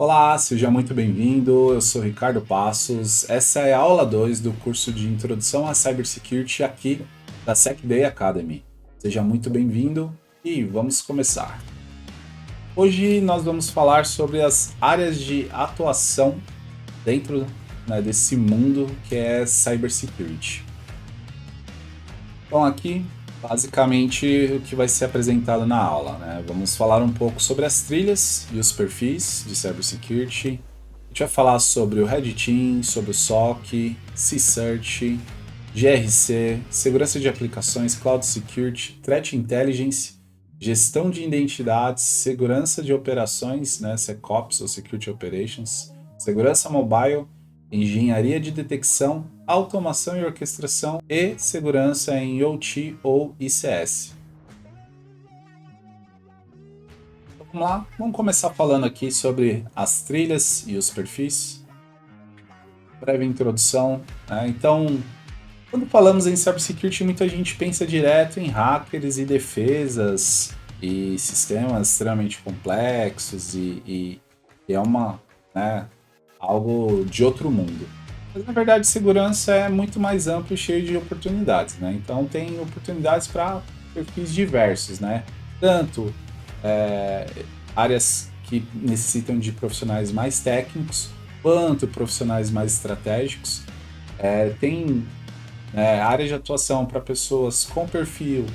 Olá, seja muito bem-vindo. Eu sou Ricardo Passos. Essa é a aula 2 do curso de Introdução à Cybersecurity aqui da SecDay Academy. Seja muito bem-vindo e vamos começar. Hoje nós vamos falar sobre as áreas de atuação dentro, desse mundo que é Cybersecurity. Então aqui, basicamente, o que vai ser apresentado na aula, Vamos falar um pouco sobre as trilhas e os perfis de Cybersecurity. A gente vai falar sobre o Red Team, sobre o SOC, C-Search, GRC, segurança de aplicações, Cloud Security, Threat Intelligence, gestão de identidades, segurança de operações, SecOps ou Security Operations, segurança mobile, engenharia de detecção, automação e orquestração e segurança em OT ou ICS. Então, vamos lá, vamos começar falando aqui sobre as trilhas e os perfis. Breve introdução. Então, quando falamos em cybersecurity, muita gente pensa direto em hackers e defesas e sistemas extremamente complexos e é algo de outro mundo. Mas na verdade, segurança é muito mais amplo e cheio de oportunidades, Então tem oportunidades para perfis diversos, Tanto áreas que necessitam de profissionais mais técnicos, quanto profissionais mais estratégicos. Tem área de atuação para pessoas com perfil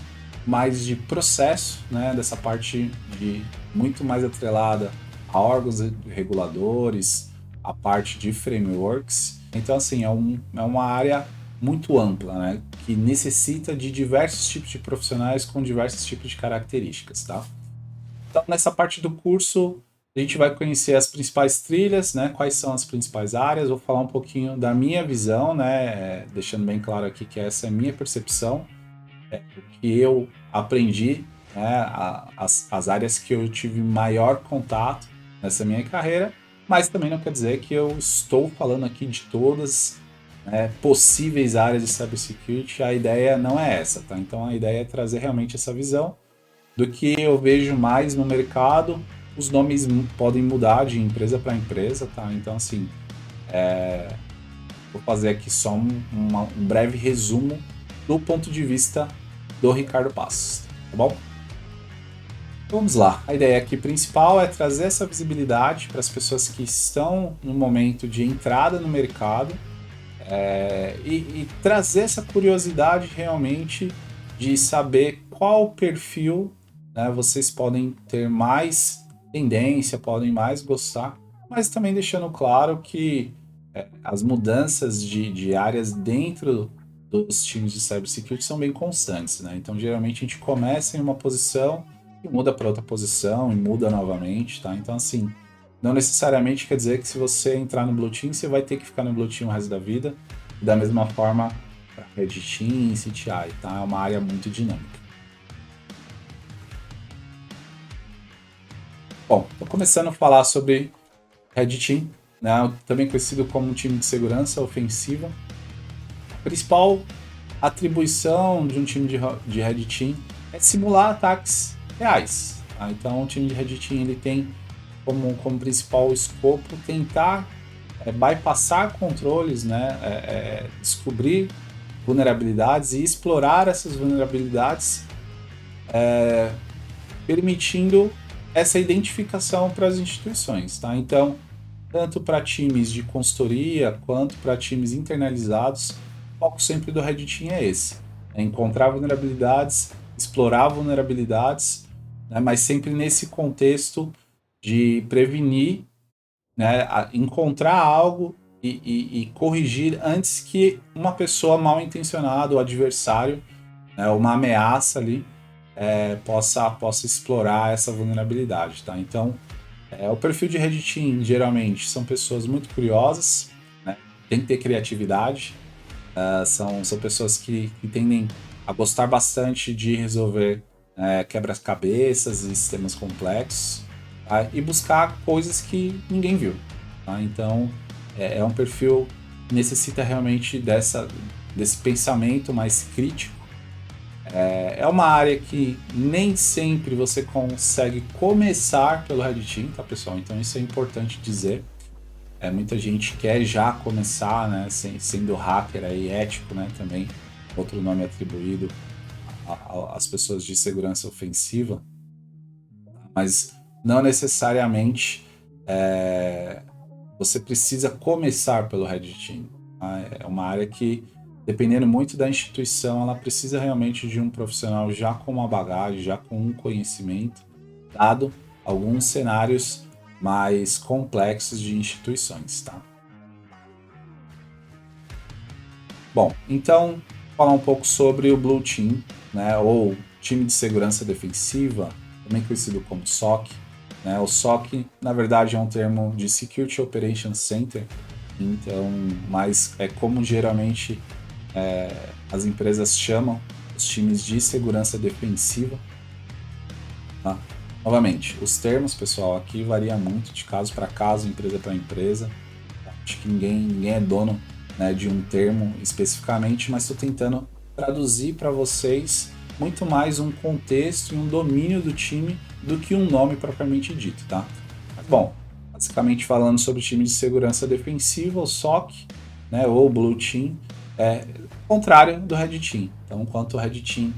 mais de processo, dessa parte de muito mais atrelada a órgãos reguladores, a parte de frameworks. Então, assim, é uma área muito ampla, que necessita de diversos tipos de profissionais com diversos tipos de características, tá? Então, nessa parte do curso, a gente vai conhecer as principais trilhas, quais são as principais áreas, vou falar um pouquinho da minha visão, deixando bem claro aqui que essa é a minha percepção, o que eu aprendi, as áreas que eu tive maior contato nessa minha carreira, mas também não quer dizer que eu estou falando aqui de todas possíveis áreas de cybersecurity, a ideia não é essa, tá? Então a ideia é trazer realmente essa visão do que eu vejo mais no mercado. Os nomes podem mudar de empresa para empresa, tá? Então, assim, vou fazer aqui só um breve resumo do ponto de vista do Ricardo Passos, tá bom? Vamos lá. A ideia aqui principal é trazer essa visibilidade para as pessoas que estão no momento de entrada no mercado e trazer essa curiosidade realmente de saber qual perfil vocês podem ter mais tendência, podem mais gostar, mas também deixando claro que as mudanças de áreas dentro dos times de cybersecurity são bem constantes, Então, geralmente a gente começa em uma posição e muda para outra posição e muda novamente, tá? Então, assim, não necessariamente quer dizer que se você entrar no Blue Team, você vai ter que ficar no Blue Team o resto da vida. E da mesma forma para Red Team e CTI, tá? É uma área muito dinâmica. Bom, estou começando a falar sobre Red Team, também conhecido como um time de segurança ofensiva. A principal atribuição de um time de Red Team é simular ataques reais. Tá? Então, o time de Red Team ele tem como principal escopo tentar bypassar controles, descobrir vulnerabilidades e explorar essas vulnerabilidades, permitindo essa identificação para as instituições, tá? Então, tanto para times de consultoria quanto para times internalizados, o foco sempre do Red Team é esse: encontrar vulnerabilidades, explorar vulnerabilidades, mas sempre nesse contexto de prevenir, encontrar algo e corrigir antes que uma pessoa mal intencionada, o adversário, uma ameaça ali, possa explorar essa vulnerabilidade, tá? Então, o perfil de Red Team geralmente são pessoas muito curiosas, tem que ter criatividade, são pessoas que tendem a gostar bastante de resolver quebra-cabeças e sistemas complexos, tá? E buscar coisas que ninguém viu, tá? Então, é um perfil que necessita realmente desse pensamento mais crítico, É uma área que nem sempre você consegue começar pelo Red Team, tá, pessoal? Então isso é importante dizer. Muita gente quer já começar, né, sendo hacker aí, ético, né, também, outro nome atribuído às pessoas de segurança ofensiva, mas não necessariamente você precisa começar pelo Red Team. Tá? É uma área que, dependendo muito da instituição, ela precisa realmente de um profissional já com uma bagagem, já com um conhecimento, dado alguns cenários mais complexos de instituições, tá? Bom, então, falar um pouco sobre o Blue Team, né, ou Time de Segurança Defensiva, também conhecido como SOC. Né? O SOC, na verdade, é um termo de Security Operations Center, então, mas é como geralmente as empresas chamam os times de segurança defensiva. Tá? Novamente, os termos, pessoal, aqui varia muito de caso para caso, empresa para empresa. Acho que ninguém é dono, né, de um termo especificamente, mas estou tentando traduzir para vocês muito mais um contexto e um domínio do time do que um nome propriamente dito, tá? Mas, bom, basicamente falando sobre o time de segurança defensiva, o SOC, né, ou Blue Team, é contrário do Red Team. Então, enquanto o Red Team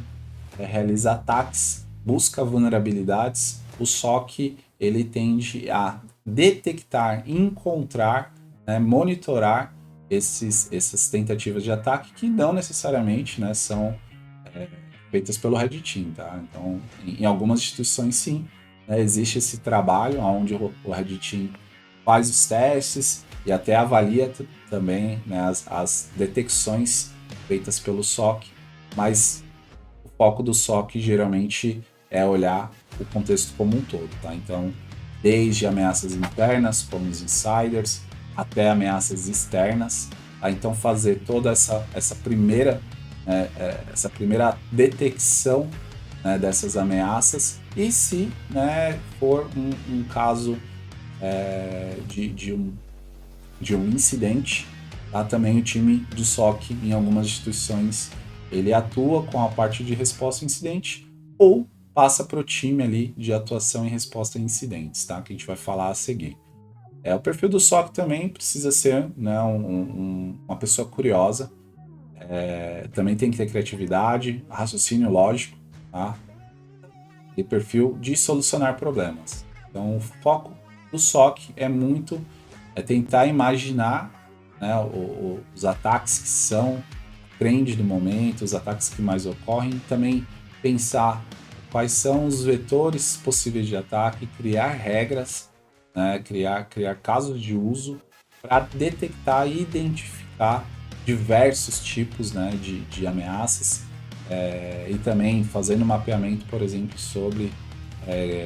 realiza ataques, busca vulnerabilidades, o SOC ele tende a detectar, encontrar, né, monitorar essas tentativas de ataque que não necessariamente, né, são feitas pelo Red Team, tá? Então, em algumas instituições sim, né, existe esse trabalho onde o Red Team faz os testes e até avalia também, né, as detecções feitas pelo SOC, mas o foco do SOC geralmente é olhar o contexto como um todo, tá? Então, desde ameaças internas, como os insiders, até ameaças externas, tá? Então fazer toda essa primeira essa primeira detecção, né, dessas ameaças e se, né, for um caso de um incidente, tá? Também o time de SOC em algumas instituições ele atua com a parte de resposta a incidente ou passa para o time ali de atuação em resposta a incidentes, tá? Que a gente vai falar a seguir. O perfil do SOC também precisa ser, né, uma pessoa curiosa, também tem que ter criatividade, raciocínio lógico, tá? E perfil de solucionar problemas. Então, o foco do SOC é tentar imaginar, né, os ataques que são trend do momento, os ataques que mais ocorrem, também pensar quais são os vetores possíveis de ataque, criar regras, né, criar casos de uso para detectar e identificar diversos tipos, né, de ameaças e também fazendo mapeamento, por exemplo, sobre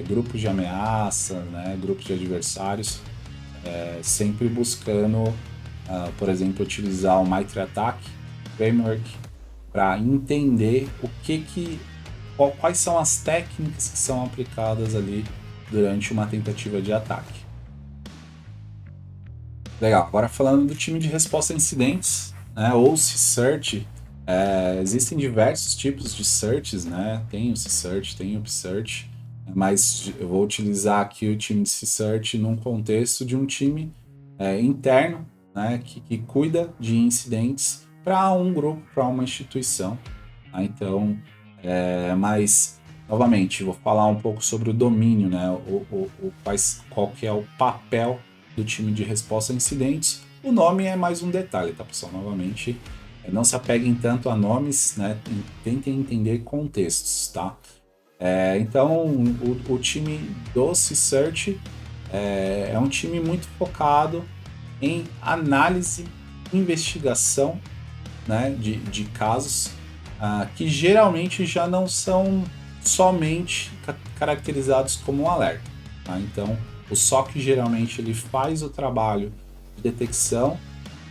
grupos de ameaça, né, grupos de adversários, sempre buscando, por exemplo, utilizar o MITRE ATT&CK Framework para entender quais são as técnicas que são aplicadas ali durante uma tentativa de ataque. Legal, agora falando do time de resposta a incidentes, né, ou CSIRT, existem diversos tipos de searches, né? Tem o CSIRT, tem o PSIRT, mas eu vou utilizar aqui o time de CSIRT num contexto de um time interno, né, que cuida de incidentes para um grupo, para uma instituição. Tá? Então, mas novamente, vou falar um pouco sobre o domínio, né? Qual que é o papel do time de resposta a incidentes. O nome é mais um detalhe, tá, pessoal? Novamente, não se apeguem tanto a nomes, né? Tentem entender contextos, tá? Então, o time do CSIRT é um time muito focado em análise, investigação, né, de casos que geralmente já não são somente caracterizados como um alerta. Tá? Então, o SOC geralmente ele faz o trabalho de detecção,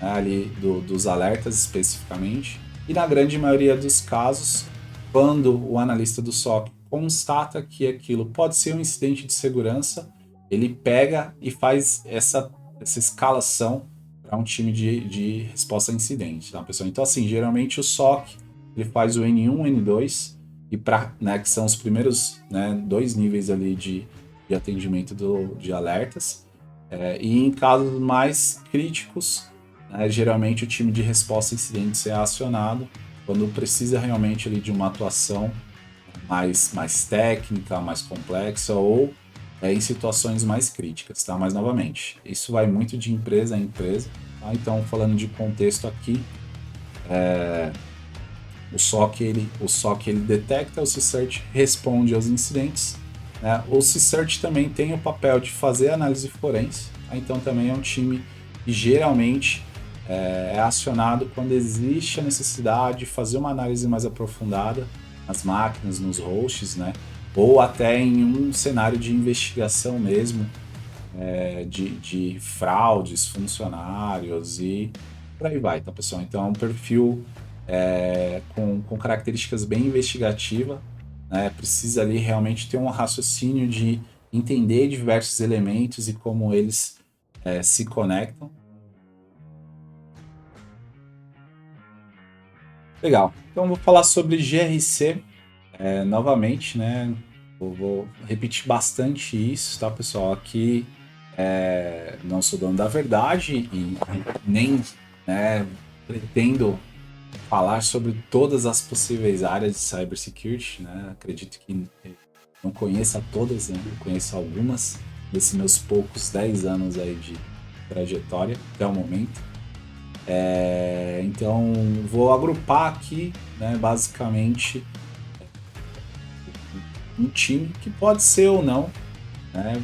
né, ali dos alertas especificamente, e na grande maioria dos casos, quando o analista do SOC constata que aquilo pode ser um incidente de segurança, ele pega e faz essa escalação para um time de resposta a incidente, tá, pessoal? Então, assim, geralmente o SOC ele faz o N1, N2, e né, que são os primeiros, né, 2 níveis ali de atendimento de alertas. E em casos mais críticos, né, geralmente o time de resposta a incidentes é acionado quando precisa realmente ali de uma atuação mais técnica, mais complexa ou em situações mais críticas, tá? Mas novamente, isso vai muito de empresa a empresa, tá? Então, falando de contexto aqui, o SOC ele detecta, o CSERT responde aos incidentes, né? O CSERT também tem o papel de fazer análise forense, tá? Então também é um time que geralmente é acionado quando existe a necessidade de fazer uma análise mais aprofundada nas máquinas, nos hosts, né? Ou até em um cenário de investigação mesmo, de fraudes, funcionários e por aí vai, tá, pessoal? Então é um perfil com características bem investigativa, né? Precisa ali realmente ter um raciocínio de entender diversos elementos e como eles se conectam. Legal. Então vou falar sobre GRC novamente, né? Vou repetir bastante isso, tá, pessoal? Aqui não sou dono da verdade e nem, né, pretendo falar sobre todas as possíveis áreas de cybersecurity, né? Acredito que não conheça todas, né? Eu conheço algumas desses meus poucos 10 anos aí de trajetória até o momento. Então, vou agrupar aqui, né, basicamente, um time que pode ser ou não, né,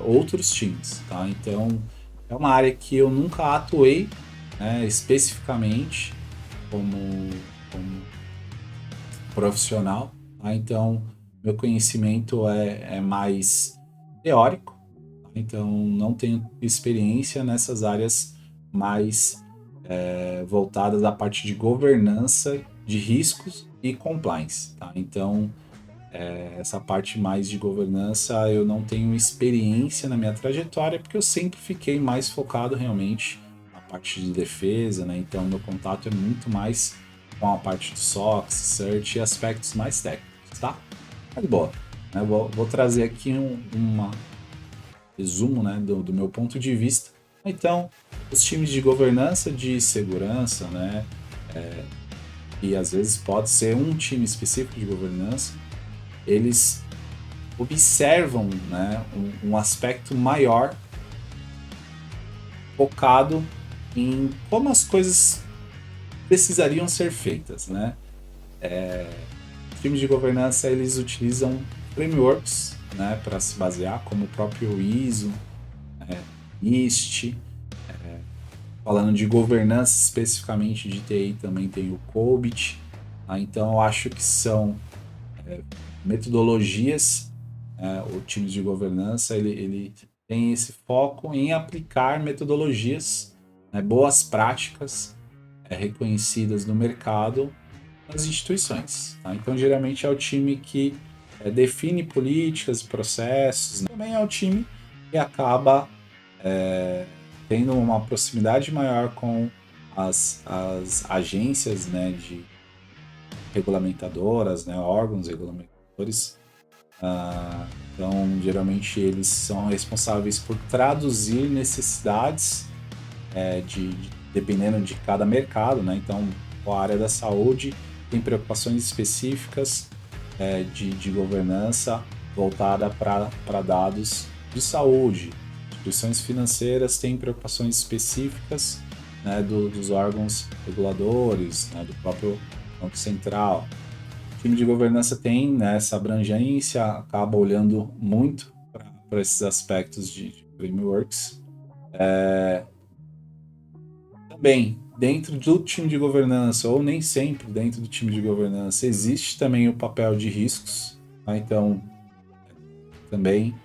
outros times, tá? Então, é uma área que eu nunca atuei, né, especificamente como profissional, tá? Então, meu conhecimento é mais teórico, tá? Então não tenho experiência nessas áreas mais voltadas à parte de governança de riscos e compliance, tá? Então, essa parte mais de governança eu não tenho experiência na minha trajetória, porque eu sempre fiquei mais focado realmente na parte de defesa, né? Então, meu contato é muito mais com a parte do SOC, Search e aspectos mais técnicos, tá? Mas boa, né? Vou trazer aqui um resumo, né, do meu ponto de vista. Então, os times de governança de segurança, né, e às vezes pode ser um time específico de governança, eles observam, né, um aspecto maior focado em como as coisas precisariam ser feitas, né? Os times de governança eles utilizam frameworks, né, para se basear, como o próprio ISO, NIST. Falando de governança especificamente de TI, também tem o COBIT. Tá? Então, eu acho que são metodologias. O time de governança ele tem esse foco em aplicar metodologias, né, boas práticas reconhecidas no mercado nas instituições. Tá? Então, geralmente é o time que define políticas e processos. Né? Também é o time que acaba tendo uma proximidade maior com as agências, né, de regulamentadoras, né, órgãos regulamentadores. Então, geralmente eles são responsáveis por traduzir necessidades dependendo de cada mercado, né? Então, a área da saúde tem preocupações específicas de governança voltada para dados de saúde. Instituições financeiras têm preocupações específicas, né, dos órgãos reguladores, né, do próprio Banco Central. O time de governança tem, né, essa abrangência, acaba olhando muito para esses aspectos de frameworks. Também, dentro do time de governança, ou nem sempre dentro do time de governança, existe também o papel de riscos. Tá? Então, também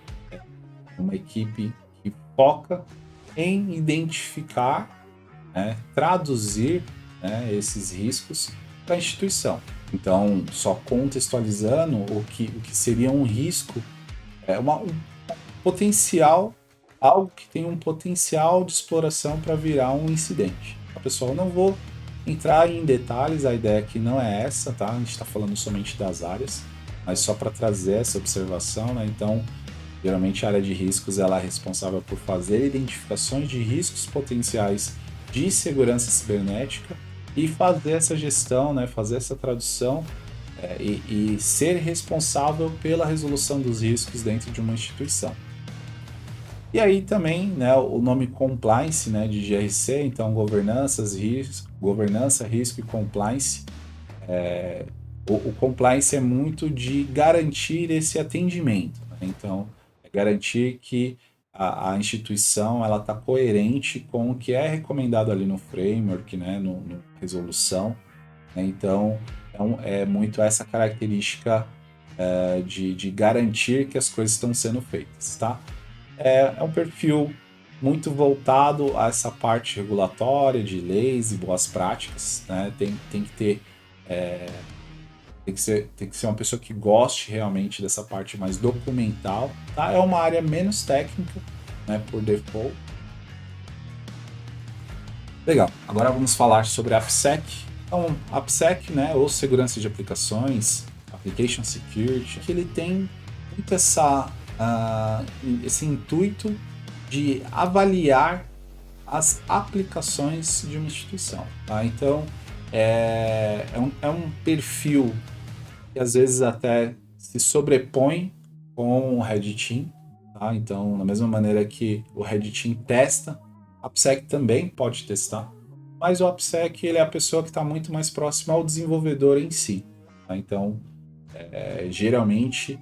uma equipe que foca em identificar, né, traduzir, né, esses riscos para a instituição. Então, só contextualizando o que seria um risco, um potencial, algo que tem um potencial de exploração para virar um incidente. Tá, pessoal, não vou entrar em detalhes, a ideia aqui não é essa, tá? A gente está falando somente das áreas, mas só para trazer essa observação, né? Então, geralmente a área de riscos ela é responsável por fazer identificações de riscos potenciais de segurança cibernética e fazer essa gestão, né? Fazer essa tradução e ser responsável pela resolução dos riscos dentro de uma instituição. E aí também, né, o nome compliance, né, de GRC, então governança, risco e compliance. O compliance é muito de garantir esse atendimento, né? Então, é garantir que a instituição ela está coerente com o que é recomendado ali no framework, né, no resolução, né? Então, é muito essa característica de garantir que as coisas estão sendo feitas, tá? É um perfil muito voltado a essa parte regulatória de leis e boas práticas, né? Tem que ter tem que ser uma pessoa que goste realmente dessa parte mais documental, tá? É uma área menos técnica, né, por default. Legal. Agora vamos falar sobre a AppSec. Então, a AppSec, né, ou segurança de aplicações, Application Security, que ele tem muito esse intuito de avaliar as aplicações de uma instituição, tá? Então, é um perfil que às vezes até se sobrepõe com o Red Team, tá? Então, da mesma maneira que o Red Team testa, a AppSec também pode testar, mas o AppSec ele é a pessoa que está muito mais próxima ao desenvolvedor em si, tá? Então, geralmente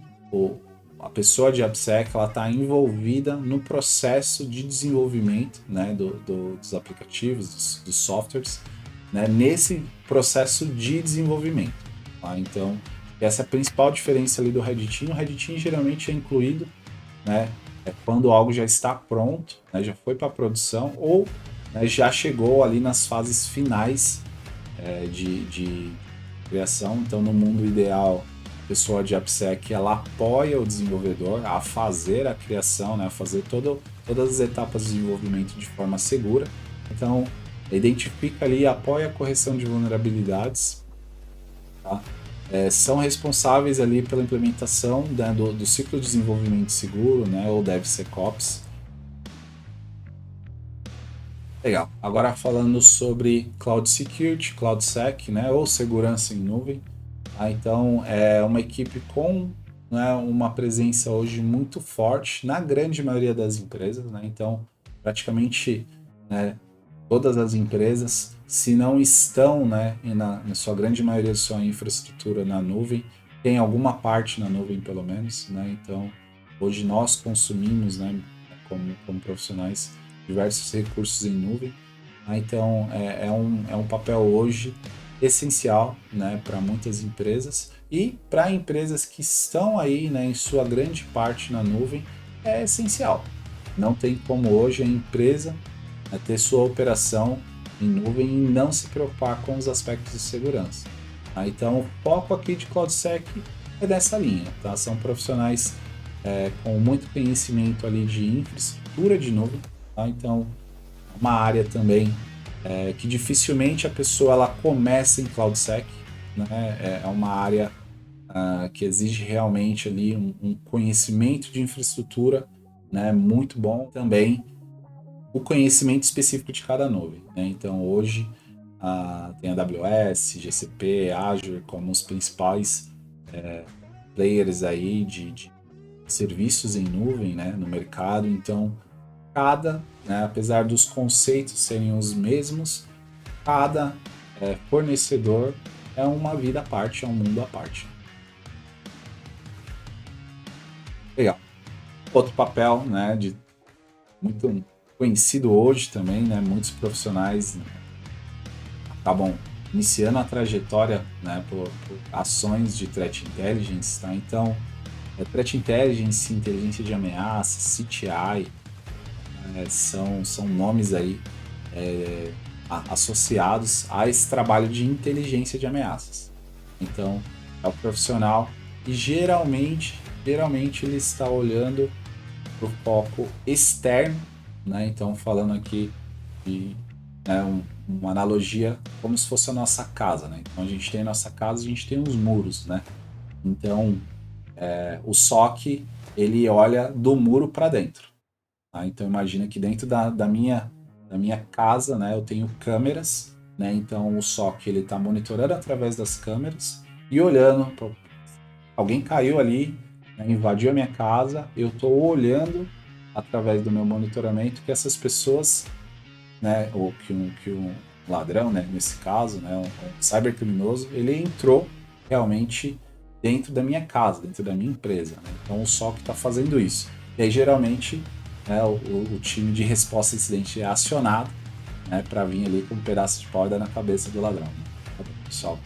a pessoa de AppSec ela está envolvida no processo de desenvolvimento, né, dos aplicativos, dos softwares, né, nesse processo de desenvolvimento, tá? Então, essa é a principal diferença ali do Red Team. O Red Team geralmente é incluído, né, quando algo já está pronto, né, já foi para produção ou, né, já chegou ali nas fases finais de criação. Então, no mundo ideal, a pessoa de AppSec ela apoia o desenvolvedor a fazer a criação, né, a fazer todas as etapas de desenvolvimento de forma segura. Então, identifica ali e apoia a correção de vulnerabilidades, tá? São responsáveis ali pela implementação, né, do ciclo de desenvolvimento seguro, né, ou DevSecOps. Legal. Agora falando sobre Cloud Security, CloudSec, né, ou segurança em nuvem. Então, é uma equipe com, né, uma presença hoje muito forte na grande maioria das empresas, né? Então, praticamente, né, todas as empresas, se não estão, né, na sua grande maioria de sua infraestrutura na nuvem, tem alguma parte na nuvem pelo menos, né? Então, hoje nós consumimos, né, como profissionais, diversos recursos em nuvem. Então, é um papel hoje essencial, né, para muitas empresas e para empresas que estão aí, né, em sua grande parte na nuvem, é essencial. Não tem como hoje a empresa ter sua operação em nuvem e não se preocupar com os aspectos de segurança. Então, o foco aqui de CloudSec é dessa linha, tá? São profissionais com muito conhecimento ali de infraestrutura de nuvem, tá? Então, uma área também que dificilmente a pessoa ela começa em CloudSec, né? É uma área que exige realmente ali um conhecimento de infraestrutura, né, muito bom. Também o conhecimento específico de cada nuvem, né? Então hoje tem AWS, GCP, Azure como os principais players aí de serviços em nuvem, né, no mercado. Então né, apesar dos conceitos serem os mesmos, cada fornecedor é uma vida à parte, é um mundo à parte. Legal. Outro papel, né, de muito conhecido hoje também, né, muitos profissionais, né, acabam iniciando a trajetória, né, por ações de Threat Intelligence, tá? Então, Threat Intelligence, inteligência de ameaça, CTI, são nomes aí associados a esse trabalho de inteligência de ameaças. Então, é o profissional e geralmente ele está olhando para o foco externo, né? Então, falando aqui de né, uma analogia como se fosse a nossa casa, né? Então a gente tem a nossa casa, a gente tem os muros, né? Então o SOC ele olha do muro para dentro. Tá? Então imagina que dentro da minha casa, né, eu tenho câmeras, né? Então o SOC ele está monitorando através das câmeras e olhando. Alguém caiu ali, né, invadiu a minha casa, eu estou olhando através do meu monitoramento que essas pessoas, né, ou que um ladrão, né, nesse caso, né, um cybercriminoso, ele entrou realmente dentro da minha casa, dentro da minha empresa. Né? Então o SOC está fazendo isso. E aí geralmente né, o time de resposta a incidente é acionado, né, para vir ali com um pedaço de pau e dar na cabeça do ladrão. Né? Tá bom, pessoal?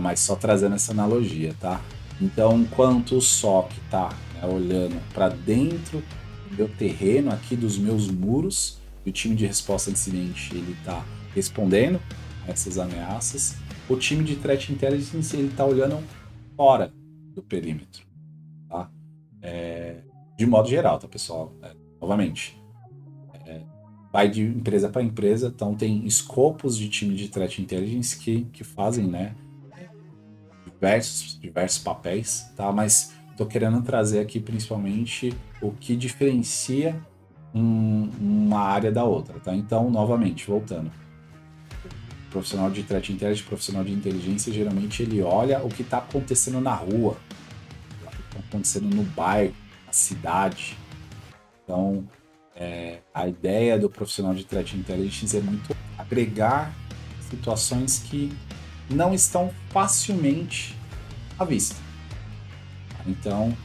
Mas só trazendo essa analogia, tá? Então, enquanto o SOC está né, olhando para dentro do meu terreno aqui, dos meus muros, e o time de resposta a incidente ele está respondendo a essas ameaças, o time de Threat Intelligence ele está olhando fora do perímetro, tá? De modo geral, tá, pessoal? Novamente, vai de empresa para empresa, então tem escopos de time de Threat Intelligence que fazem, né, diversos papéis, tá? Mas estou querendo trazer aqui principalmente o que diferencia uma área da outra, tá? Então, novamente, voltando. O profissional de threat intelligence, profissional de inteligência, geralmente ele olha o que está acontecendo na rua, o que está acontecendo no bairro, na cidade. Então, a ideia do profissional de threat intelligence é muito agregar situações que não estão facilmente à vista. Então,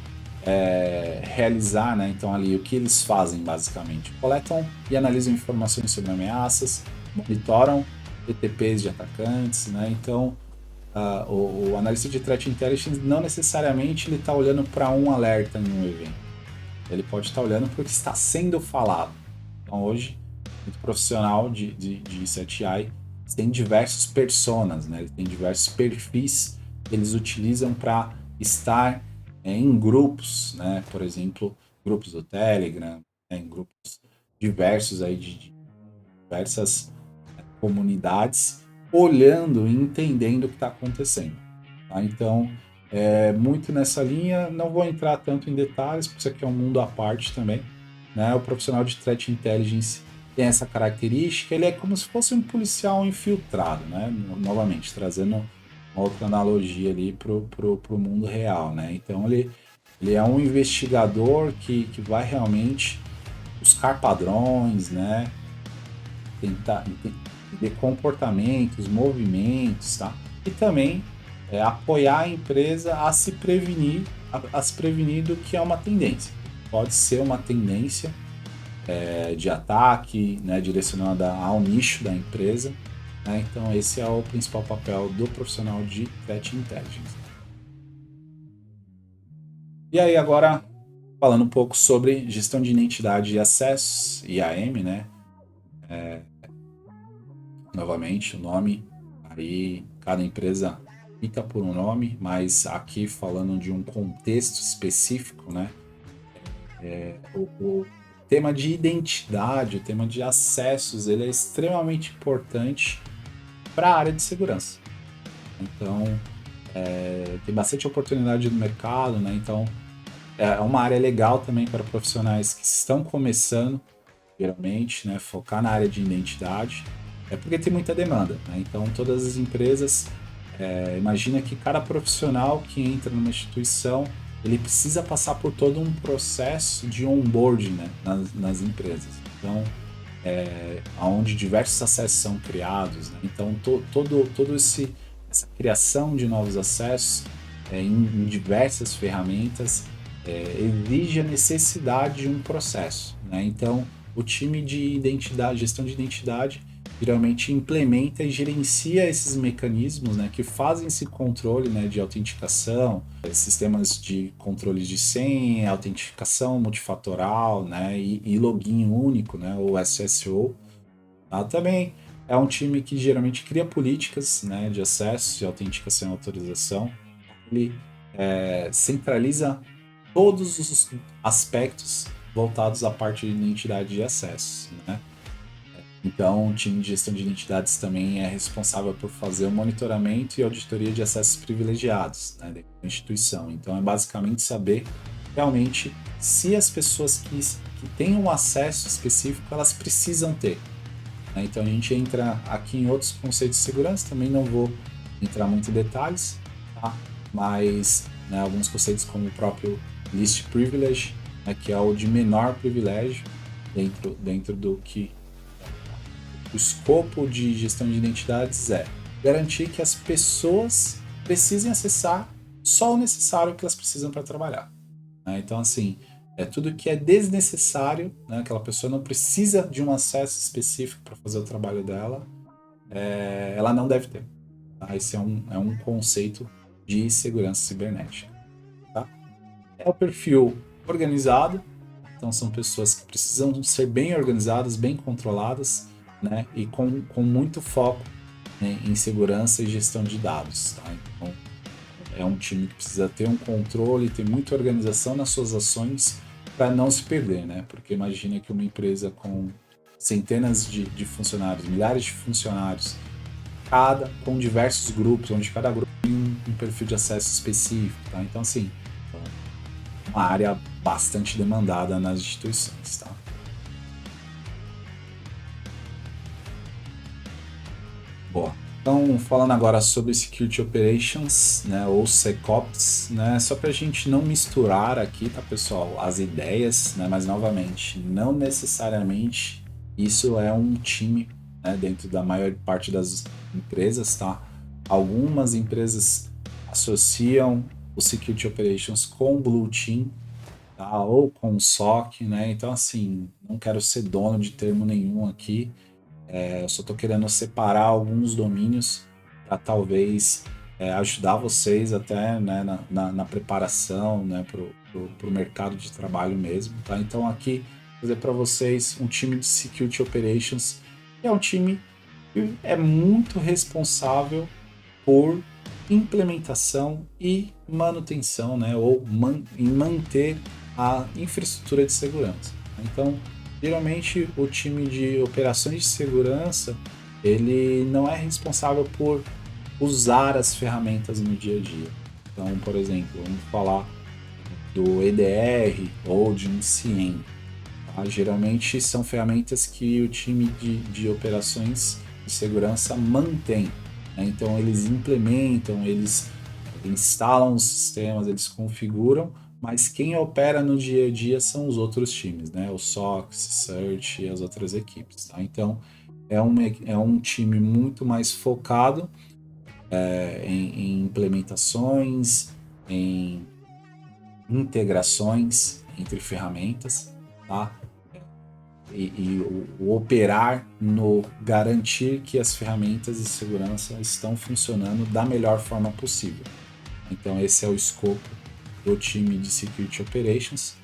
realizar, né? Então ali o que eles fazem basicamente, coletam e analisam informações sobre ameaças, monitoram ETPs de atacantes, né? Então o analista de threat intelligence não necessariamente ele está olhando para um alerta em um evento, ele pode estar olhando para o que está sendo falado. Então hoje muito profissional de CTI tem diversos personas, né? Ele tem diversos perfis que eles utilizam para estar em grupos, né? Por exemplo, grupos do Telegram, né? Em grupos diversos aí de diversas comunidades, olhando e entendendo o que está acontecendo. Tá? Então, muito nessa linha, não vou entrar tanto em detalhes, porque isso aqui é um mundo à parte também. Né? O profissional de Threat Intelligence tem essa característica, ele é como se fosse um policial infiltrado, né? Novamente, trazendo uma outra analogia ali pro mundo real, né? Então, ele é um investigador que vai realmente buscar padrões, né? Tentar entender comportamentos, movimentos, tá? E também apoiar a empresa a se prevenir, a se prevenir do que é uma tendência. Pode ser uma tendência de ataque, né, direcionada ao nicho da empresa. Né? Então esse é o principal papel do profissional de Threat Intelligence. E aí agora falando um pouco sobre gestão de identidade e acessos, IAM, né? Novamente, o nome, aí cada empresa fica por um nome, mas aqui falando de um contexto específico, né? O tema de identidade, o tema de acessos, ele é extremamente importante para a área de segurança. Então, tem bastante oportunidade no mercado, né? Então, é uma área legal também para profissionais que estão começando, geralmente, né? Focar na área de identidade, porque tem muita demanda, né? Então, todas as empresas, imagina que cada profissional que entra numa instituição, ele precisa passar por todo um processo de onboarding, né? nas empresas. Então, onde diversos acessos são criados. Né? Então, todo essa criação de novos acessos em diversas ferramentas exige a necessidade de um processo. Né? Então, o time de identidade, gestão de identidade, geralmente implementa e gerencia esses mecanismos, né, que fazem esse controle, né, de autenticação, sistemas de controle de senha, autenticação multifatorial, né, e login único, né, o SSO. Tá? Também é um time que geralmente cria políticas, né, de acesso, de autenticação e autorização. Ele centraliza todos os aspectos voltados à parte de identidade de acesso. Né? Então, o time de gestão de identidades também é responsável por fazer o monitoramento e auditoria de acessos privilegiados, né, dentro da instituição. Então, é basicamente saber realmente se as pessoas que têm um acesso específico, elas precisam ter. Né? Então, a gente entra aqui em outros conceitos de segurança, também não vou entrar muito em detalhes, tá? Mas né, alguns conceitos como o próprio Least Privilege, né, que é o de menor privilégio dentro do que o escopo de gestão de identidades é garantir que as pessoas precisem acessar só o necessário que elas precisam para trabalhar. Né? Então, assim, tudo que é desnecessário, né? Aquela pessoa não precisa de um acesso específico para fazer o trabalho dela, ela não deve ter. Tá? Esse é um conceito de segurança cibernética. Tá? É o perfil organizado, então são pessoas que precisam ser bem organizadas, bem controladas, né? E com muito foco, né, em segurança e gestão de dados. Tá? Então, é um time que precisa ter um controle, ter muita organização nas suas ações para não se perder, né? Porque imagina que uma empresa com centenas de funcionários, milhares de funcionários, com diversos grupos, onde cada grupo tem um perfil de acesso específico, tá? Então, assim, uma área bastante demandada nas instituições, tá? Boa. Então, falando agora sobre Security Operations, né, ou SecOps, né, só para a gente não misturar aqui, tá, pessoal, as ideias, né, mas novamente, não necessariamente isso é um time, né, dentro da maior parte das empresas, tá? Algumas empresas associam o Security Operations com o Blue Team, tá, ou com o SOC, né? Então, assim, não quero ser dono de termo nenhum aqui. Eu só estou querendo separar alguns domínios para talvez ajudar vocês até, né, na preparação, né, para o mercado de trabalho mesmo. Tá? Então aqui vou fazer para vocês um time de Security Operations, que é um time que é muito responsável por implementação e manutenção, né, ou em manter a infraestrutura de segurança. Então, geralmente o time de operações de segurança ele não é responsável por usar as ferramentas no dia a dia. Então, por exemplo, vamos falar do EDR ou de um CIEM. Tá? Geralmente são ferramentas que o time de operações de segurança mantém. Né? Então, eles implementam, eles instalam os sistemas, eles configuram, mas quem opera no dia a dia são os outros times, né? O SOC, Search e as outras equipes. Tá? Então, é um time muito mais focado em implementações, em integrações entre ferramentas, tá? O operar no garantir que as ferramentas de segurança estão funcionando da melhor forma possível. Então esse é o escopo do time de Security Operations.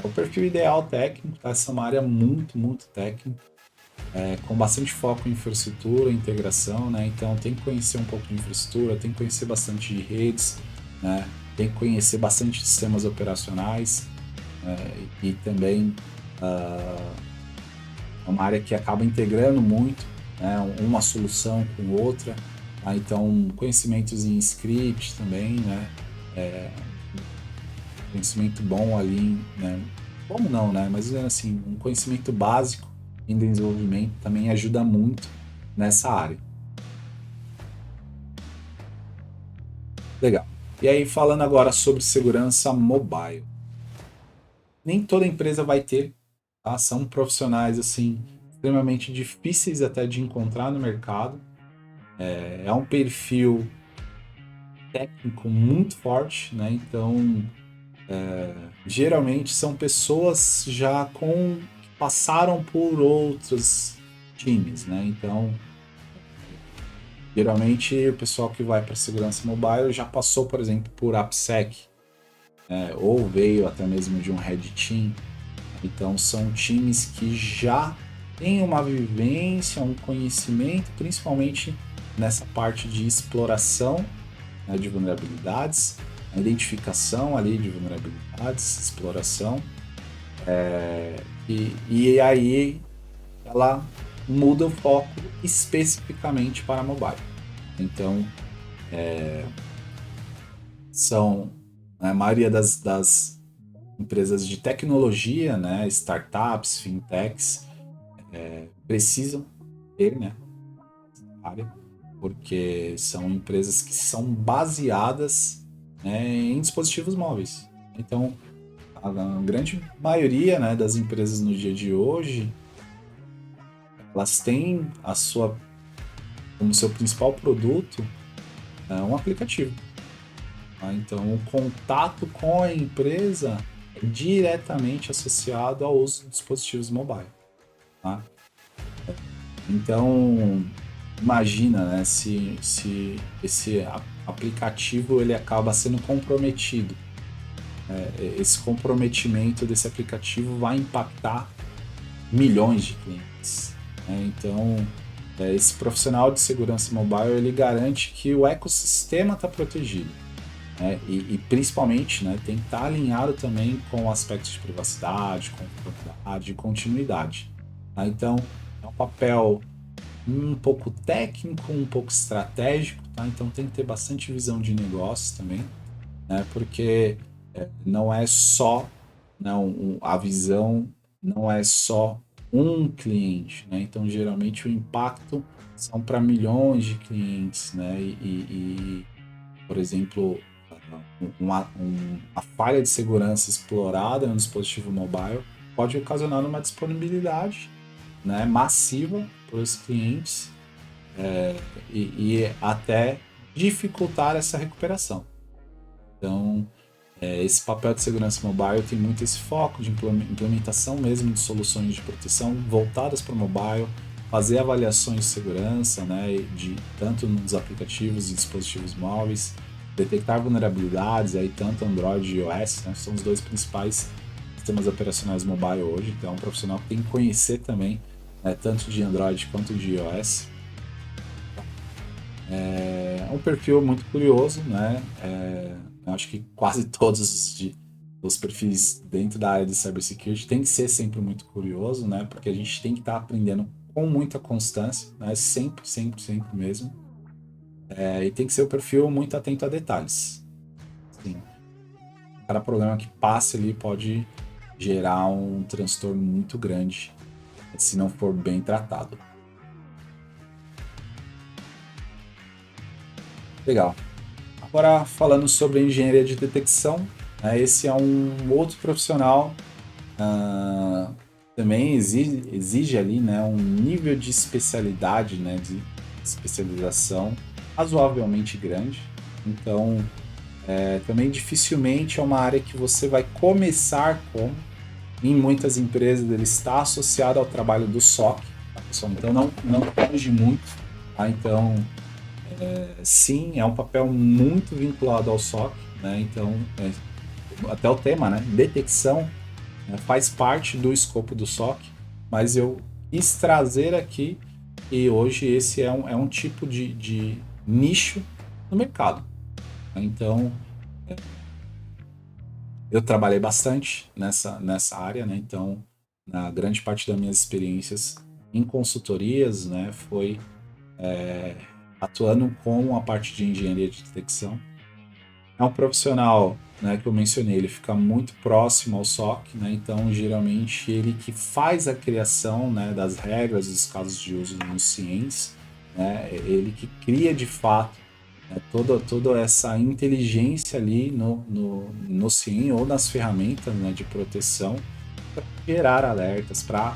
É o perfil ideal técnico, tá? Essa é uma área muito, muito técnica, com bastante foco em infraestrutura, integração, né? Então tem que conhecer um pouco de infraestrutura, tem que conhecer bastante de redes, né? Tem que conhecer bastante de sistemas operacionais, e também é uma área que acaba integrando muito, né, uma solução com outra, tá? Então conhecimentos em script também, né, conhecimento bom ali, né, bom não, né, mas assim, um conhecimento básico em desenvolvimento também ajuda muito nessa área. Legal. E aí falando agora sobre segurança mobile, nem toda empresa vai ter, tá? São profissionais assim extremamente difíceis até de encontrar no mercado. É um perfil técnico muito forte, né? Então, geralmente são pessoas já que passaram por outros times, né? Então, geralmente o pessoal que vai para segurança mobile já passou, por exemplo, por AppSec, ou veio até mesmo de um Red Team. Então, são times que já têm uma vivência, um conhecimento, principalmente nessa parte de exploração, né, de vulnerabilidades, a identificação ali de vulnerabilidades, exploração, e aí ela muda o foco especificamente para mobile. Então, são a maioria das empresas de tecnologia, né, startups, fintechs, precisam ter, né, área, porque são empresas que são baseadas, né, em dispositivos móveis. Então, a grande maioria, né, das empresas no dia de hoje, elas têm a sua como seu principal produto um aplicativo. Tá? Então, o contato com a empresa é diretamente associado ao uso de dispositivos mobile. Tá? Então, imagina, né, se esse aplicativo ele acaba sendo comprometido. Esse comprometimento desse aplicativo vai impactar milhões de clientes. Né? Então, esse profissional de segurança mobile ele garante que o ecossistema está protegido. Né? E principalmente, né, tem que estar alinhado também com aspectos de privacidade, conformidade e continuidade. Tá? Então, é um papel um pouco técnico, um pouco estratégico, tá? Então tem que ter bastante visão de negócios também, né? Porque não é só, não, a visão não é só um cliente, né? Então geralmente o impacto são para milhões de clientes, né? Por exemplo, uma falha de segurança explorada no dispositivo mobile pode ocasionar uma disponibilidade, né, massiva para os clientes e até dificultar essa recuperação. Então, esse papel de segurança mobile tem muito esse foco de implementação mesmo de soluções de proteção voltadas para o mobile, fazer avaliações de segurança, né, tanto nos aplicativos e dispositivos móveis, detectar vulnerabilidades, aí tanto Android e iOS, né, são os dois principais sistemas operacionais mobile hoje, então é um profissional que tem que conhecer também, né, tanto de Android quanto de iOS. É um perfil muito curioso, né? Eu acho que quase todos os perfis dentro da área de cybersecurity tem que ser sempre muito curioso, né? Porque a gente tem que estar aprendendo com muita constância, né? Sempre, sempre, sempre mesmo. E tem que ser o perfil muito atento a detalhes. Sim. Cada problema que passe ali pode gerar um transtorno muito grande se não for bem tratado. Legal. Agora, falando sobre engenharia de detecção, né, esse é um outro profissional, também exige ali, né, um nível de especialidade, né, de especialização razoavelmente grande. Então, também dificilmente é uma área que você vai começar com. Em muitas empresas ele está associado ao trabalho do SOC, tá, pessoal? Então não foge muito. Tá? Então, sim, é um papel muito vinculado ao SOC, né? Então, até o tema, né? Detecção, né? Faz parte do escopo do SOC, mas eu quis trazer aqui e hoje esse é um tipo de nicho no mercado. Né? Então, eu trabalhei bastante nessa área, né? Então, na grande parte das minhas experiências em consultorias, né, foi atuando com a parte de engenharia de detecção. É um profissional, né, que eu mencionei, ele fica muito próximo ao SOC, né? Então geralmente ele que faz a criação, né, das regras dos casos de uso no CIEMs, né? Ele que cria de fato, né, toda essa inteligência ali no CIEM ou nas ferramentas, né, de proteção para gerar alertas, para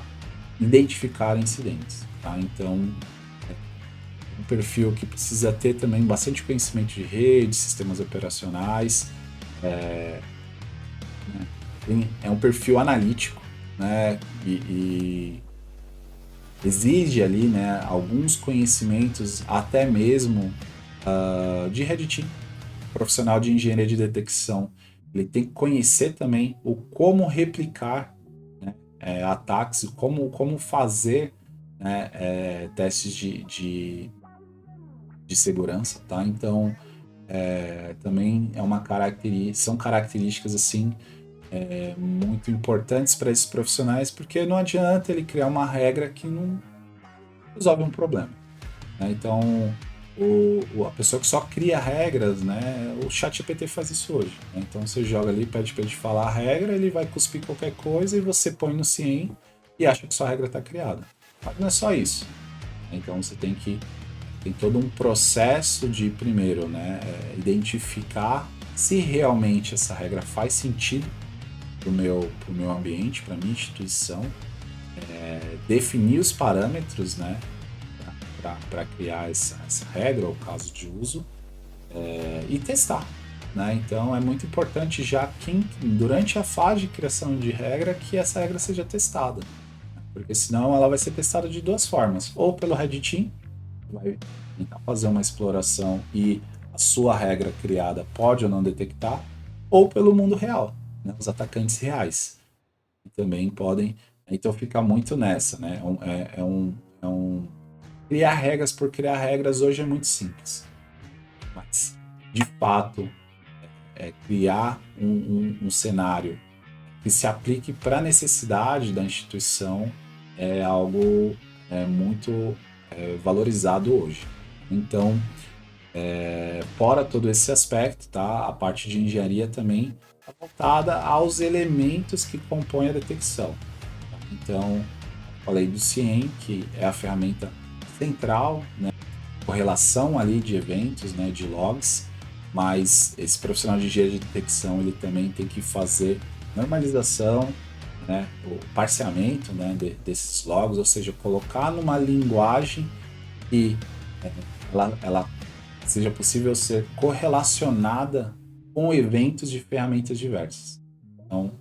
identificar incidentes. Tá? Então um perfil que precisa ter também bastante conhecimento de rede, sistemas operacionais. É um perfil analítico, né? E exige ali, né, alguns conhecimentos, até mesmo de Red Team, profissional de engenharia de detecção. Ele tem que conhecer também o como replicar, né, ataques, como fazer, né, testes de segurança, tá? Então, também é uma são características assim muito importantes para esses profissionais, porque não adianta ele criar uma regra que resolve um problema. Né? Então, a pessoa que só cria regras, né? O ChatGPT faz isso hoje. Né? Então você joga ali, pede para ele falar a regra, ele vai cuspir qualquer coisa e você põe no Cien e acha que sua regra está criada. Mas não é só isso. Então você tem todo um processo de, primeiro, né, identificar se realmente essa regra faz sentido para o meu ambiente, para a minha instituição, definir os parâmetros, né, para criar essa regra ou caso de uso, e testar. Né? Então é muito importante já que durante a fase de criação de regra que essa regra seja testada, porque senão ela vai ser testada de duas formas, ou pelo Red Team, vai tentar fazer uma exploração e a sua regra criada pode ou não detectar, ou pelo mundo real, né? Os atacantes reais que também podem, então fica muito nessa, né? Criar regras por criar regras hoje é muito simples, mas de fato criar um cenário que se aplique para a necessidade da instituição é algo muito valorizado hoje. Então, fora todo esse aspecto, tá? A parte de engenharia também está voltada aos elementos que compõem a detecção. Tá? Então, falei do CIEM, que é a ferramenta central, né? Correlação ali de eventos, né? De logs, mas esse profissional de engenharia de detecção ele também tem que fazer normalização, né? O parseamento, né? Desses logs, ou seja, colocar numa linguagem que ela seja possível ser correlacionada com eventos de ferramentas diversas. Então,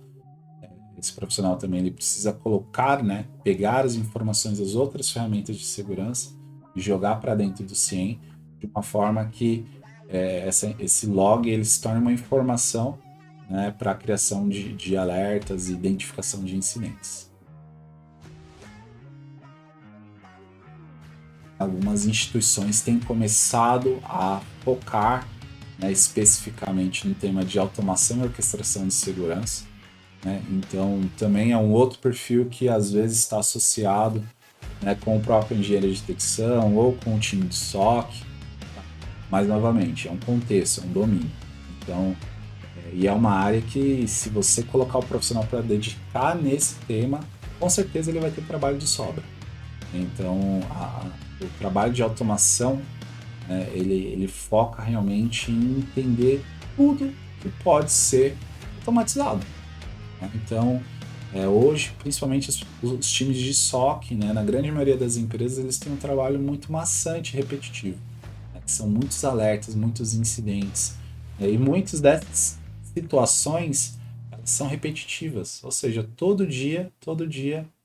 esse profissional também ele precisa colocar, né, pegar as informações das outras ferramentas de segurança e jogar para dentro do CIEM de uma forma que esse log ele se torne uma informação, né, para a criação de alertas e identificação de incidentes. Algumas instituições têm começado a focar, né, especificamente no tema de automação e orquestração de segurança. Né? Então, também é um outro perfil que às vezes está associado, né, com o próprio engenheiro de detecção ou com o time de SOC. Tá? Mas, novamente, é um contexto, é um domínio. Então, e é uma área que, se você colocar o profissional para dedicar nesse tema, com certeza ele vai ter trabalho de sobra. Então, o trabalho de automação, né, ele foca realmente em entender tudo que pode ser automatizado. Né? Então, hoje, principalmente os times de SOC, né, na grande maioria das empresas, eles têm um trabalho muito maçante e repetitivo. Né, que são muitos alertas, muitos incidentes. E muitas dessas situações são repetitivas, ou seja, todo dia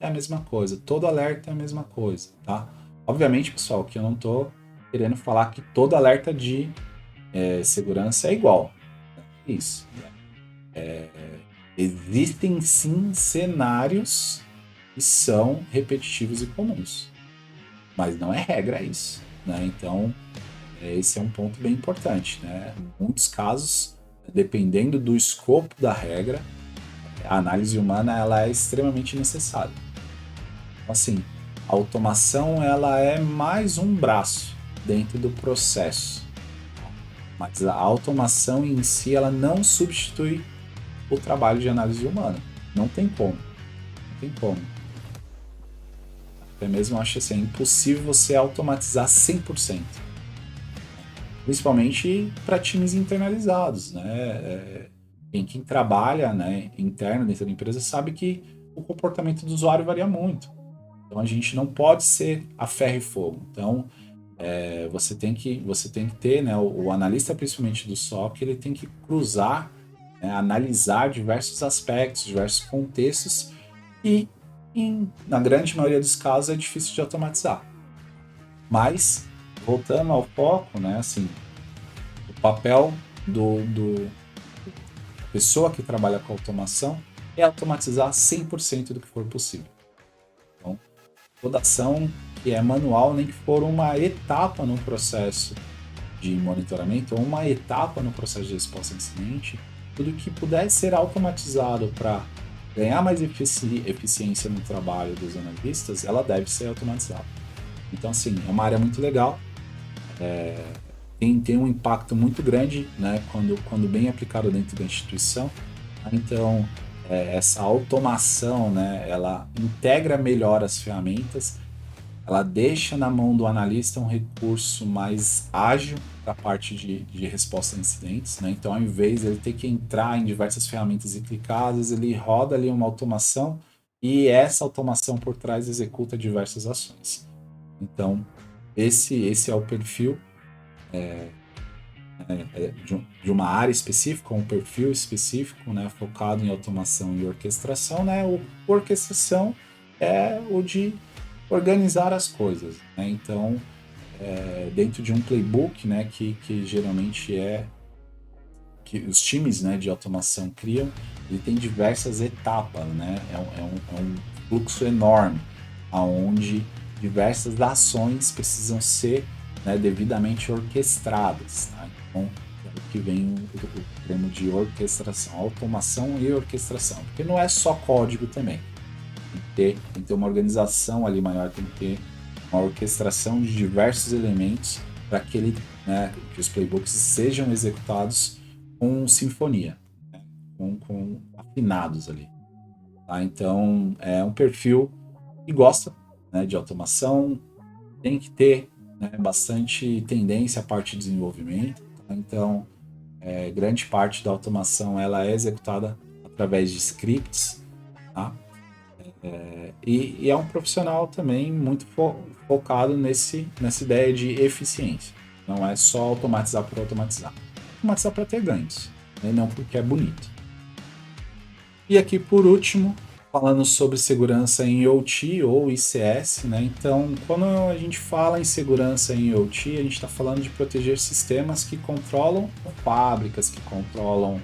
é a mesma coisa, todo alerta é a mesma coisa, tá? Obviamente, pessoal, que eu não estou querendo falar que todo alerta de segurança é igual. Isso. Existem sim cenários que são repetitivos e comuns, mas não é regra isso, né? Então, esse é um ponto bem importante, né? Em muitos casos, dependendo do escopo da regra, a análise humana ela é extremamente necessária. Então, assim, a automação ela é mais um braço dentro do processo, mas a automação em si ela não substitui o trabalho de análise humana. Não tem como. Não tem como. Até mesmo eu acho assim, é impossível você automatizar 100%. Principalmente para times internalizados, né? Quem trabalha, né, interno dentro da empresa sabe que o comportamento do usuário varia muito. Então a gente não pode ser a ferro e fogo. Então você tem que ter, né, o analista principalmente do SOC, ele tem que cruzar, né, analisar diversos aspectos, diversos contextos e na grande maioria dos casos é difícil de automatizar. Mas voltando ao foco, né, assim, o papel do pessoa que trabalha com automação é automatizar 100% do que for possível. Então, toda ação que é manual, nem que for uma etapa no processo de monitoramento ou uma etapa no processo de resposta a incidente, tudo que puder ser automatizado para ganhar mais eficiência no trabalho dos analistas, ela deve ser automatizada. Então, assim, é uma área muito legal, tem um impacto muito grande, né, quando bem aplicado dentro da instituição. Então, essa automação, né, ela integra melhor as ferramentas, ela deixa na mão do analista um recurso mais ágil para a parte de resposta a incidentes, né? Então, ao invés de ele ter que entrar em diversas ferramentas e clicar, às vezes ele roda ali uma automação e essa automação por trás executa diversas ações. Então, esse é o perfil de uma área específica, um perfil específico, né, focado em automação e orquestração, né? O orquestração é o de organizar as coisas, né? Então, dentro de um playbook, né, que geralmente que os times, né, de automação criam, ele tem diversas etapas, né? É um fluxo enorme, aonde diversas ações precisam ser, né, devidamente orquestradas, tá? Então, é o que vem o termo de orquestração, automação e orquestração, porque não é só código também. Tem que ter uma organização ali maior, tem que ter uma orquestração de diversos elementos para que os playbooks sejam executados com sinfonia, né? com afinados ali. Tá? Então, é um perfil que gosta, né, de automação, tem que ter, né, bastante tendência à parte de desenvolvimento. Tá? Então, grande parte da automação ela é executada através de scripts, tá? E é um profissional também muito focado nessa ideia de eficiência. Não é só automatizar por automatizar. Automatizar para ter ganhos, né? Não porque é bonito. E aqui, por último, falando sobre segurança em OT ou ICS, né? Então, quando a gente fala em segurança em OT, a gente está falando de proteger sistemas que controlam fábricas, que controlam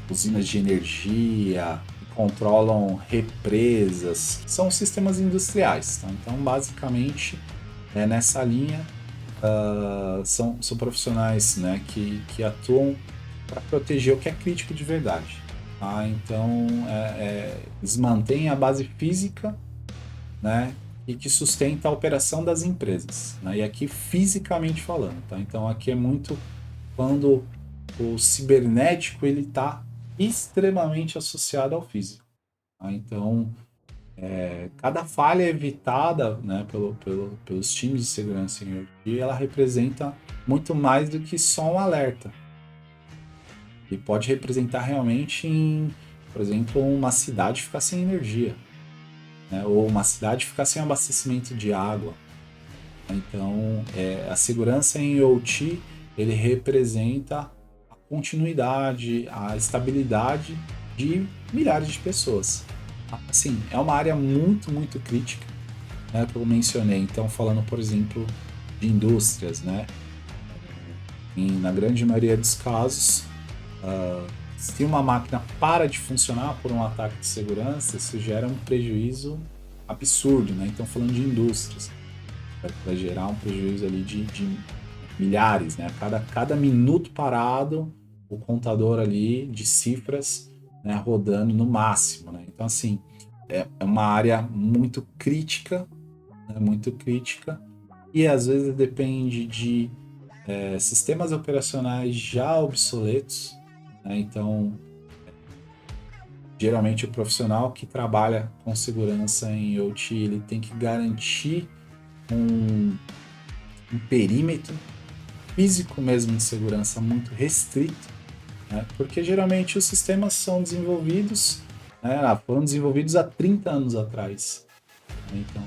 usinas de energia, controlam represas, são sistemas industriais. Tá? Então, basicamente, nessa linha, são profissionais, né, que atuam para proteger o que é crítico de verdade. Tá? Então, eles mantêm a base física, né, e que sustenta a operação das empresas. Né? E aqui, fisicamente falando. Tá? Então, aqui é muito quando o cibernético ele está extremamente associado ao físico. Tá? Então, cada falha evitada, né, pelos times de segurança em IoT, ela representa muito mais do que só um alerta. E pode representar realmente por exemplo, uma cidade ficar sem energia, né, ou uma cidade ficar sem abastecimento de água. Então, a segurança em IoT ele representa a continuidade, a estabilidade de milhares de pessoas. Assim, é uma área muito, muito crítica, né, que eu mencionei. Então, falando, por exemplo, de indústrias, né? Na grande maioria dos casos, se uma máquina para de funcionar por um ataque de segurança, isso gera um prejuízo absurdo, né? Então, falando de indústrias, vai gerar um prejuízo ali de milhares, né? Cada minuto parado, o contador ali de cifras, né, rodando no máximo, né? Então, assim, é uma área muito crítica, né? Muito crítica, e às vezes depende de sistemas operacionais já obsoletos, né? Então, geralmente o profissional que trabalha com segurança em IoT, ele tem que garantir um perímetro físico mesmo de segurança muito restrito, né? Porque geralmente os sistemas são desenvolvidos, né, foram desenvolvidos há 30 anos atrás. Então,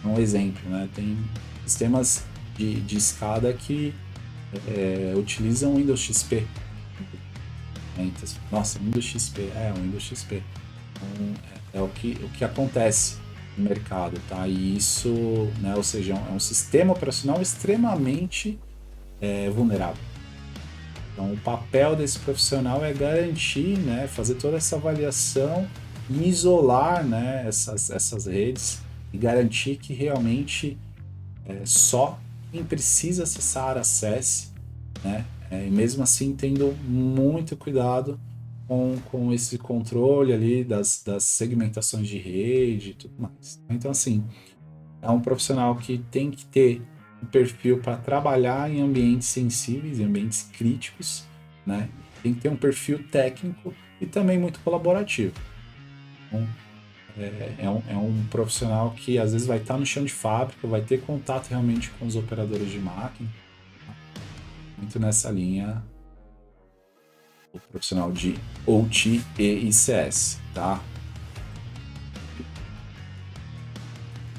é um exemplo, né? Tem sistemas de escada que utilizam o Windows XP. Então, nossa, Windows XP, o Windows XP. Então, o que acontece no mercado, tá? E isso, né, ou seja, é um sistema operacional extremamente vulnerável. Então, o papel desse profissional é garantir, né, fazer toda essa avaliação e isolar, né, essas redes e garantir que realmente só quem precisa acessar acesse, né, e mesmo assim tendo muito cuidado com esse controle ali das segmentações de rede e tudo mais. Então, assim, é um profissional que tem que ter um perfil para trabalhar em ambientes sensíveis, em ambientes críticos, né? Tem que ter um perfil técnico e também muito colaborativo. Então, é um profissional que às vezes vai estar no chão de fábrica, vai ter contato realmente com os operadores de máquina, muito nessa linha, o profissional de OT e ICS, tá?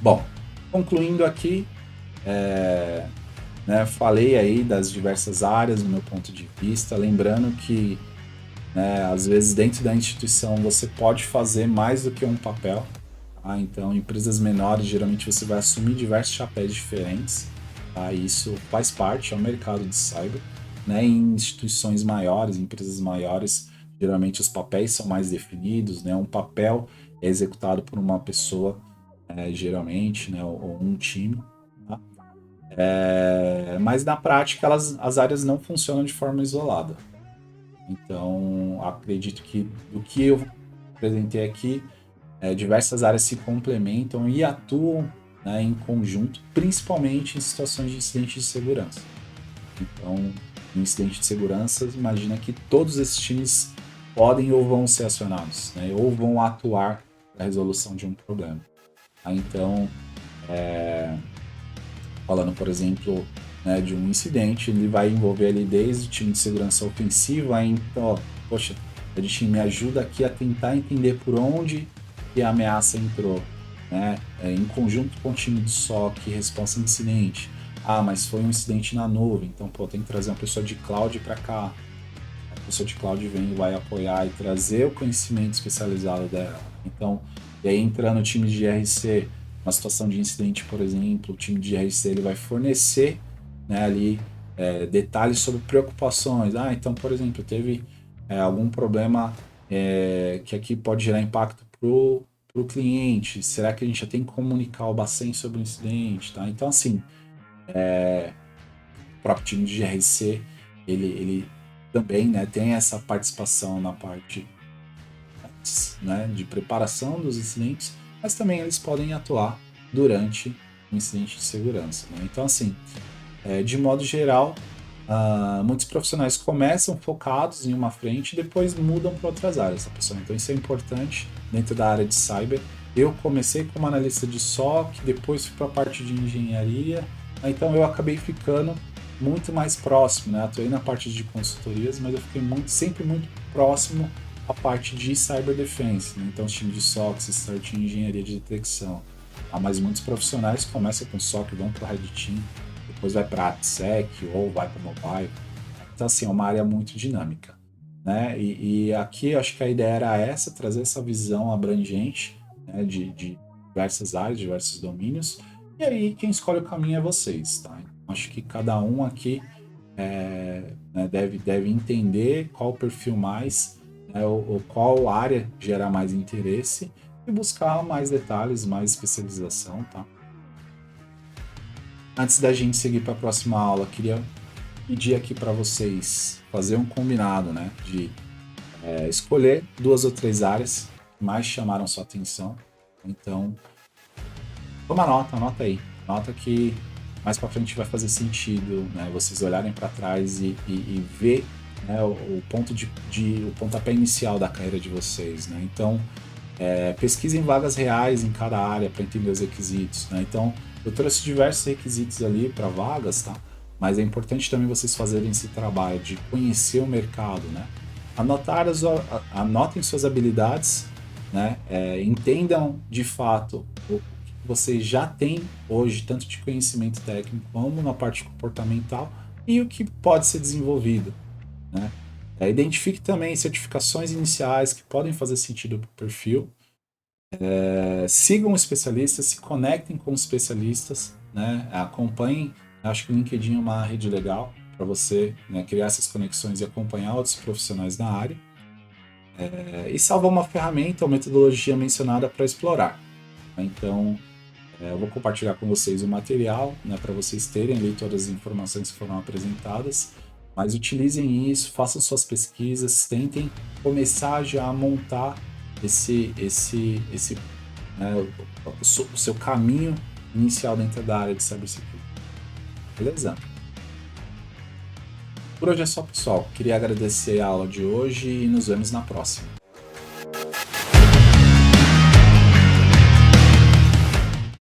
Bom, concluindo aqui, né, falei aí das diversas áreas do meu ponto de vista, lembrando que, né, às vezes dentro da instituição você pode fazer mais do que um papel, tá? Então, empresas menores, geralmente você vai assumir diversos chapéus diferentes, tá? Isso faz parte, é o mercado de cyber, né? Em instituições maiores, empresas maiores, geralmente os papéis são mais definidos, né? Um papel é executado por uma pessoa, geralmente, né? Ou um time, tá? Mas na prática as áreas não funcionam de forma isolada. Então, acredito que do que eu apresentei aqui, diversas áreas se complementam e atuam, né, em conjunto, principalmente em situações de incidente de segurança. Então, em incidente de segurança, imagina que todos esses times podem ou vão ser acionados, né, ou vão atuar na resolução de um problema. Então, falando, por exemplo, né, de um incidente, ele vai envolver ali desde o time de segurança ofensiva, então, ó, poxa, a gente me ajuda aqui a tentar entender por onde que a ameaça entrou, né? Em conjunto com o time de SOC, resposta a incidente. Ah, mas foi um incidente na nuvem, então, pô, tem que trazer uma pessoa de cloud para cá. A pessoa de cloud vem e vai apoiar e trazer o conhecimento especializado dela. Então, e aí entrando no time de GRC, uma situação de incidente, por exemplo, o time de GRC ele vai fornecer, né, ali detalhes sobre preocupações. Ah, então, por exemplo, teve algum problema que aqui pode gerar impacto para o cliente. Será que a gente já tem que comunicar o Bacen sobre o incidente? Tá? Então, assim, o próprio time de GRC ele também, né, tem essa participação na parte, né, de preparação dos incidentes, mas também eles podem atuar durante um incidente de segurança. Né? Então, assim, de modo geral, muitos profissionais começam focados em uma frente e depois mudam para outras áreas, pessoal. Então, isso é importante dentro da área de cyber. Eu comecei como analista de SOC, depois fui para a parte de engenharia, então eu acabei ficando muito mais próximo, né? Atuei na parte de consultorias, mas eu fiquei sempre muito próximo à parte de cyber defense, né? Então, os times de SOC, start em engenharia de detecção. Mas muitos profissionais começam com SOC, vão para o Red Team, depois vai para AppSec ou vai para Mobile. Então, assim, é uma área muito dinâmica, né? E aqui eu acho que a ideia era essa, trazer essa visão abrangente, né, de diversas áreas, diversos domínios. E aí, quem escolhe o caminho é vocês, tá? Então, acho que cada um aqui né, deve entender qual o perfil mais, né, ou qual área gera mais interesse e buscar mais detalhes, mais especialização, tá? Antes da gente seguir para a próxima aula, queria pedir aqui para vocês fazer um combinado, né, de escolher 2 ou 3 áreas que mais chamaram sua atenção. Então, toma nota, anota aí. Nota que mais para frente vai fazer sentido, né, vocês olharem para trás e ver, né, o ponto o pontapé inicial da carreira de vocês, né? Então, pesquisem vagas reais em cada área para entender os requisitos, né? Então, eu trouxe diversos requisitos ali para vagas, tá? Mas é importante também vocês fazerem esse trabalho de conhecer o mercado, né? Anotem suas habilidades, né? Entendam de fato o que vocês já têm hoje, tanto de conhecimento técnico como na parte comportamental, e o que pode ser desenvolvido, né? Identifique também certificações iniciais que podem fazer sentido para o perfil. Sigam especialistas, se conectem com especialistas, né? Acompanhem. Acho que o LinkedIn é uma rede legal para você, né, criar essas conexões e acompanhar outros profissionais na área. E salvar uma ferramenta ou metodologia mencionada para explorar. Então, eu vou compartilhar com vocês o material, né, para vocês terem ali todas as informações que foram apresentadas. Mas utilizem isso, façam suas pesquisas, tentem começar já a montar esse né, o seu caminho inicial dentro da área de cybersecurity. Beleza? Por hoje é só, pessoal. Queria agradecer a aula de hoje e nos vemos na próxima.